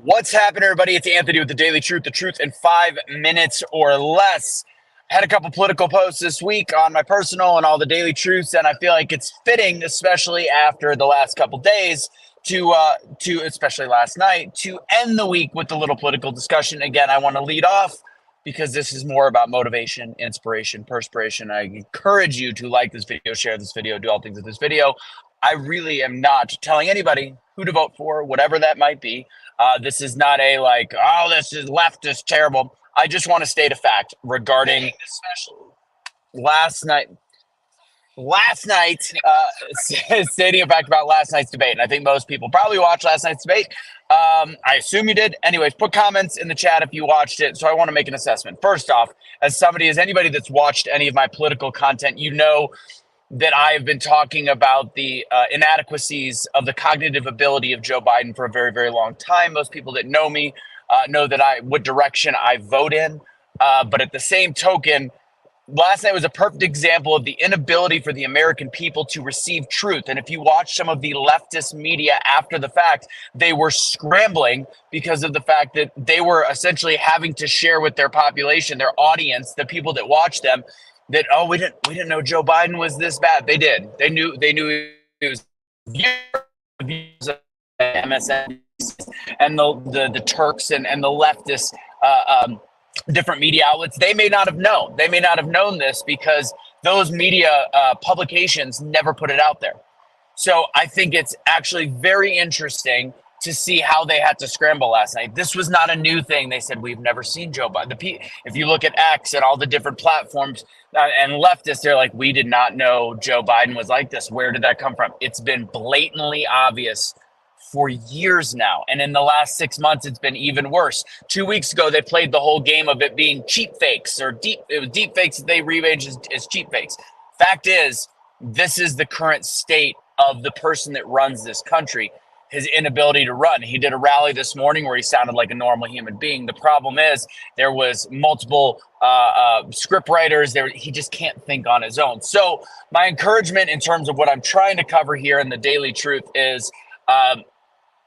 What's happening, everybody? It's Anthony with the Daily Truth, the truth in 5 minutes or less. I had a couple political posts this week on my personal and all the Daily Truths, and I feel like it's fitting, especially after the last couple days, to especially last night, to end the week with a little political discussion. Again, I want to lead off because this is more about motivation, inspiration, perspiration. I encourage you to like this video, share this video, do all things with this video. I really am not telling anybody who to vote for, whatever that might be. This is not a like, oh, this is leftist terrible. I just want to state a fact regarding last night, stating a fact about last night's debate. And I think most people probably watched last night's debate. I assume you did. Anyways, put comments in the chat if you watched it. So I want to make an assessment. First off, as anybody that's watched any of my political content, you know that I have been talking about the inadequacies of the cognitive ability of Joe Biden for a very, very long time. Most people that know me know that what direction I vote in. But at the same token, last night was a perfect example of the inability for the American people to receive truth. And if you watch some of the leftist media after the fact, they were scrambling because of the fact that they were essentially having to share with their population, their audience, the people that watch them, that, oh, we didn't know Joe Biden was this bad. They did. They knew he was views of MSN and the Turks and the leftist different media outlets. They may not have known. They may not have known this because those media publications never put it out there. So I think it's actually very interesting to see how they had to scramble last night. This was not a new thing. They said, we've never seen Joe Biden. If you look at X and all the different platforms and leftists, they're like, we did not know Joe Biden was like this. Where did that come from? It's been blatantly obvious for years now. And in the last 6 months, it's been even worse. 2 weeks ago, they played the whole game of it being cheap fakes or deep fakes that they rearranged as cheap fakes. Fact is, this is the current state of the person that runs this country. His inability to run. He did a rally this morning where he sounded like a normal human being. The problem is there was multiple script writers there. He just can't think on his own. So my encouragement in terms of what I'm trying to cover here in the Daily Truth is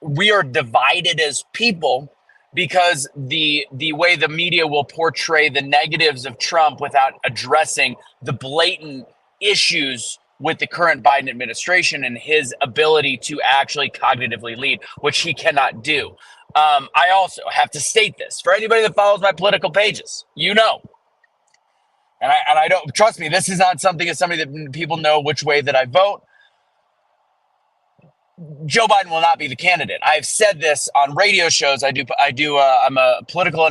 we are divided as people because the way the media will portray the negatives of Trump without addressing the blatant issues with the current Biden administration and his ability to actually cognitively lead, which he cannot do. I also have to state this for anybody that follows my political pages, you know, and I don't, trust me, this is not something as somebody that people know which way that I vote. Joe Biden will not be the candidate. I've said this on radio shows. I'm a political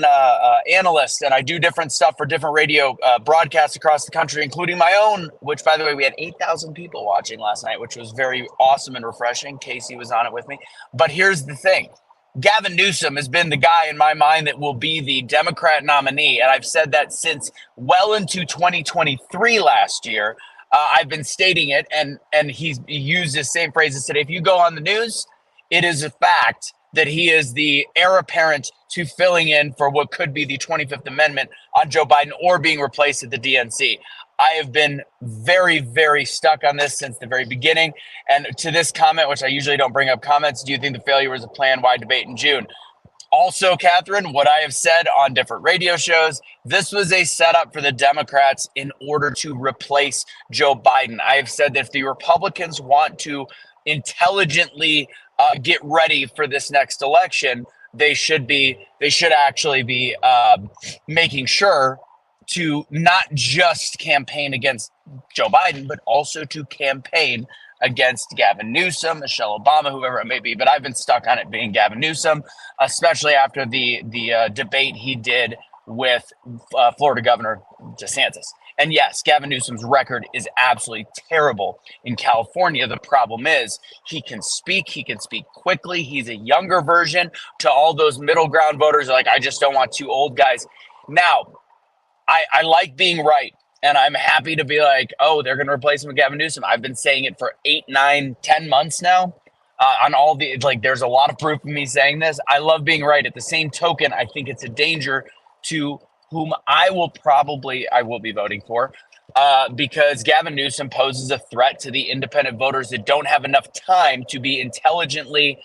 analyst, and I do different stuff for different radio broadcasts across the country, including my own, which, by the way, we had 8,000 people watching last night, which was very awesome and refreshing. Casey was on it with me. But here's the thing. Gavin Newsom has been the guy in my mind that will be the Democrat nominee. And I've said that since well into 2023 last year. I've been stating it, and he used the same phrases today. If you go on the news, it is a fact that he is the heir apparent to filling in for what could be the 25th Amendment on Joe Biden or being replaced at the DNC. I have been very, very stuck on this since the very beginning. And to this comment, which I usually don't bring up comments, do you think the failure was a plan-wide debate in June? Also, Catherine, what I have said on different radio shows, this was a setup for the Democrats in order to replace Joe Biden. I have said that if the Republicans want to intelligently get ready for this next election, they should actually be making sure to not just campaign against Joe Biden, but also to campaign against Gavin Newsom, Michelle Obama, whoever it may be. But I've been stuck on it being Gavin Newsom, especially after the debate he did with Florida Governor DeSantis. And yes, Gavin Newsom's record is absolutely terrible in California. The problem is he can speak quickly. He's a younger version to all those middle ground voters. Like, I just don't want two old guys. Now, I like being right. And I'm happy to be like, oh, they're going to replace him with Gavin Newsom. I've been saying it for 8, 9, 10 months now on all the, like, there's a lot of proof of me saying this. I love being right. At the same token, I think it's a danger to whom I will be voting for because Gavin Newsom poses a threat to the independent voters that don't have enough time to be intelligently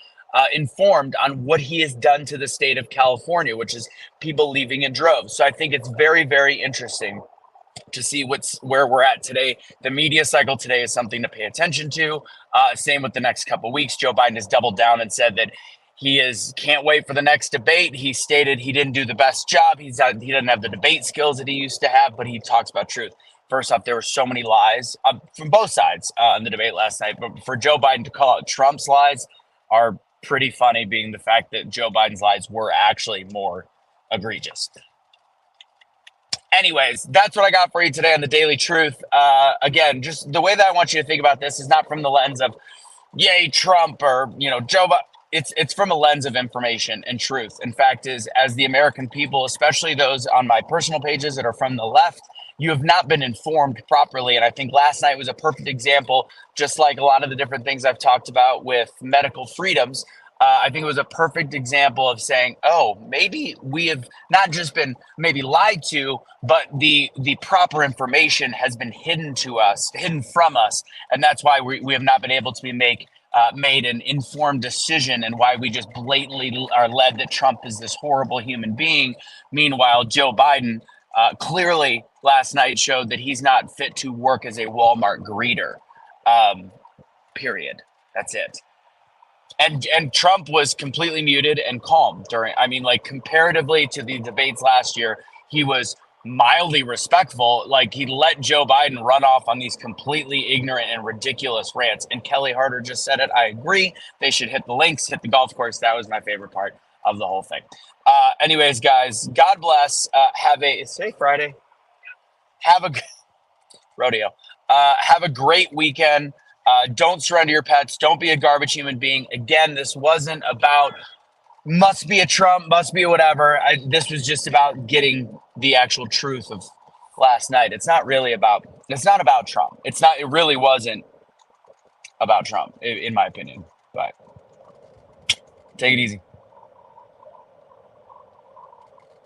informed on what he has done to the state of California, which is people leaving in droves. So I think it's very, very interesting to see where we're at today. The media cycle today is something to pay attention to. Same with the next couple of weeks. Joe Biden has doubled down and said that can't wait for the next debate. He stated he didn't do the best job. He doesn't have the debate skills that he used to have, but he talks about truth. First off, there were so many lies from both sides in the debate last night. But for Joe Biden to call out Trump's lies are pretty funny, being the fact that Joe Biden's lies were actually more egregious. Anyways, that's what I got for you today on the Daily Truth. Again, just the way that I want you to think about this is not from the lens of, yay, Trump, or, Joe Biden. It's from a lens of information and truth. And fact is, as the American people, especially those on my personal pages that are from the left, you have not been informed properly. And I think last night was a perfect example, just like a lot of the different things I've talked about with medical freedoms. I think it was a perfect example of saying, oh, maybe we have not just been maybe lied to, but the proper information has been hidden from us. And that's why we have not been able to made an informed decision, and why we just blatantly are led that Trump is this horrible human being. Meanwhile, Joe Biden clearly last night showed that he's not fit to work as a Walmart greeter. Period. That's it. And Trump was completely muted and calm comparatively to the debates last year, he was mildly respectful. Like, he let Joe Biden run off on these completely ignorant and ridiculous rants. And Kelly Harder just said it. I agree. They should hit the links, hit the golf course. That was my favorite part of the whole thing. Anyways, guys, God bless. Is today Friday? Rodeo. Have a great weekend. Don't surrender your pets. Don't be a garbage human being. Again, this wasn't about must be a Trump, must be a whatever. This was just about getting the actual truth of last night. It's not about Trump. It really wasn't about Trump, in my opinion. But take it easy.